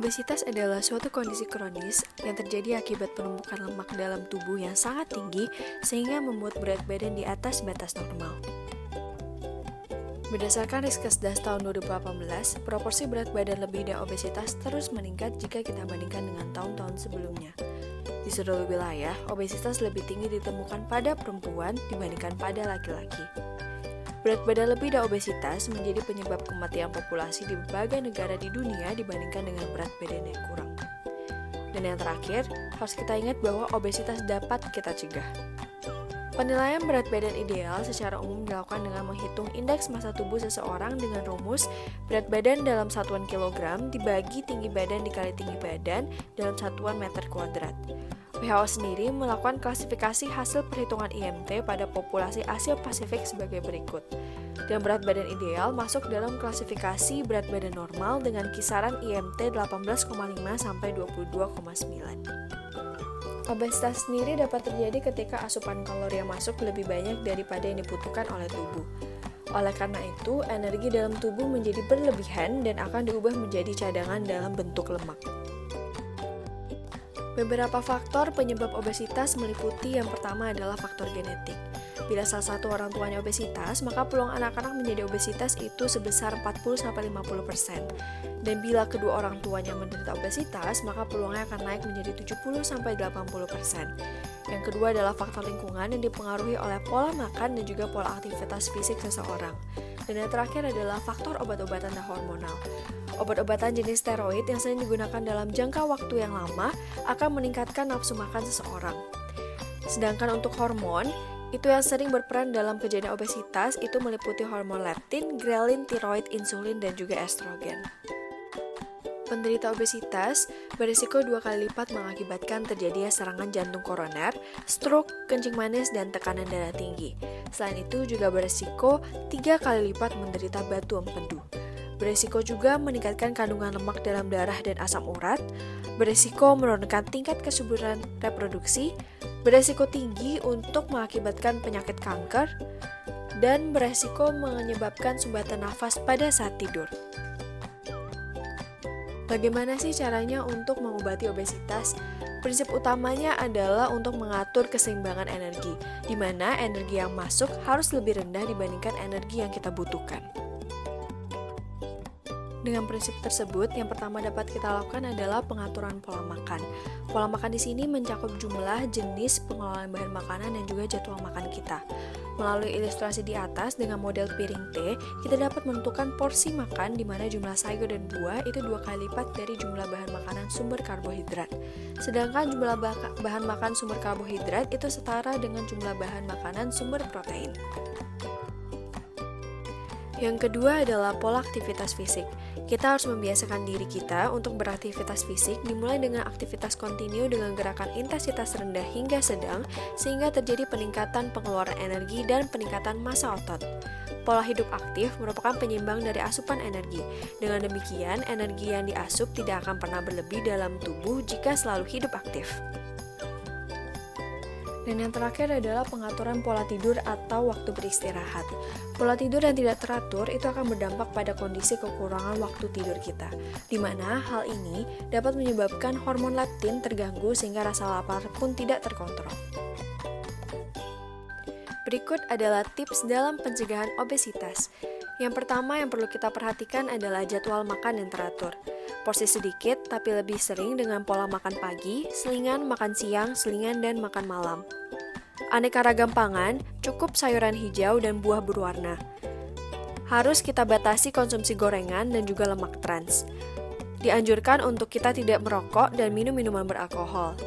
Obesitas adalah suatu kondisi kronis yang terjadi akibat penumpukan lemak dalam tubuh yang sangat tinggi sehingga membuat berat badan di atas batas normal. Berdasarkan Riskesdas tahun 2018, proporsi berat badan lebih dan obesitas terus meningkat jika kita bandingkan dengan tahun-tahun sebelumnya. Di seluruh wilayah, obesitas lebih tinggi ditemukan pada perempuan dibandingkan pada laki-laki. Berat badan lebih dan obesitas menjadi penyebab kematian populasi di berbagai negara di dunia dibandingkan dengan berat badan yang kurang. Dan yang terakhir, harus kita ingat bahwa obesitas dapat kita cegah. Penilaian berat badan ideal secara umum dilakukan dengan menghitung indeks massa tubuh seseorang dengan rumus berat badan dalam satuan kilogram dibagi tinggi badan dikali tinggi badan dalam satuan meter kuadrat. WHO sendiri melakukan klasifikasi hasil perhitungan IMT pada populasi Asia Pasifik sebagai berikut. Dan berat badan ideal masuk dalam klasifikasi berat badan normal dengan kisaran IMT 18,5 sampai 22,9. Obesitas sendiri dapat terjadi ketika asupan kalori yang masuk lebih banyak daripada yang dibutuhkan oleh tubuh. Oleh karena itu, energi dalam tubuh menjadi berlebihan dan akan diubah menjadi cadangan dalam bentuk lemak. Beberapa faktor penyebab obesitas meliputi yang pertama adalah faktor genetik. Bila salah satu orang tuanya obesitas, maka peluang anak-anak menjadi obesitas itu sebesar 40-50%. Dan bila kedua orang tuanya menderita obesitas, maka peluangnya akan naik menjadi 70-80%. Yang kedua adalah faktor lingkungan yang dipengaruhi oleh pola makan dan juga pola aktivitas fisik seseorang. Dan yang terakhir adalah faktor obat-obatan dan hormonal. Obat-obatan jenis steroid yang sering digunakan dalam jangka waktu yang lama akan meningkatkan nafsu makan seseorang. Sedangkan untuk hormon, itu yang sering berperan dalam kejadian obesitas itu meliputi hormon leptin, grelin, tiroid, insulin, dan juga estrogen. Penderita obesitas berisiko 2 kali lipat mengakibatkan terjadinya serangan jantung koroner, stroke, kencing manis, dan tekanan darah tinggi. Selain itu juga berisiko 3 kali lipat menderita batu empedu. Berisiko juga meningkatkan kandungan lemak dalam darah dan asam urat, berisiko menurunkan tingkat kesuburan reproduksi, berisiko tinggi untuk mengakibatkan penyakit kanker, dan berisiko menyebabkan sumbatan nafas pada saat tidur. Bagaimana sih caranya untuk mengobati obesitas? Prinsip utamanya adalah untuk mengatur keseimbangan energi, di mana energi yang masuk harus lebih rendah dibandingkan energi yang kita butuhkan. Dengan prinsip tersebut, yang pertama dapat kita lakukan adalah pengaturan pola makan. Pola makan di sini mencakup jumlah, jenis, pengelolaan bahan makanan, dan juga jadwal makan kita. Melalui ilustrasi di atas dengan model piring T, kita dapat menentukan porsi makan di mana jumlah sayur dan buah itu 2 kali lipat dari jumlah bahan makanan sumber karbohidrat. Sedangkan jumlah bahan makan sumber karbohidrat itu setara dengan jumlah bahan makanan sumber protein. Yang kedua adalah pola aktivitas fisik. Kita harus membiasakan diri kita untuk beraktivitas fisik dimulai dengan aktivitas kontinu dengan gerakan intensitas rendah hingga sedang sehingga terjadi peningkatan pengeluaran energi dan peningkatan massa otot. Pola hidup aktif merupakan penyeimbang dari asupan energi. Dengan demikian, energi yang diasup tidak akan pernah berlebih dalam tubuh jika selalu hidup aktif. Dan yang terakhir adalah pengaturan pola tidur atau waktu beristirahat. Pola tidur yang tidak teratur itu akan berdampak pada kondisi kekurangan waktu tidur kita, di mana hal ini dapat menyebabkan hormon leptin terganggu sehingga rasa lapar pun tidak terkontrol. Berikut adalah tips dalam pencegahan obesitas. Yang pertama yang perlu kita perhatikan adalah jadwal makan yang teratur. Porsi sedikit tapi lebih sering dengan pola makan pagi, selingan, makan siang, selingan, dan makan malam. Aneka ragam pangan, cukup sayuran hijau dan buah berwarna. Harus kita batasi konsumsi gorengan dan juga lemak trans. Dianjurkan untuk kita tidak merokok dan minum minuman beralkohol.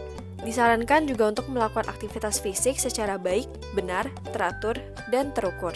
Disarankan juga untuk melakukan aktivitas fisik secara baik, benar, teratur, dan terukur.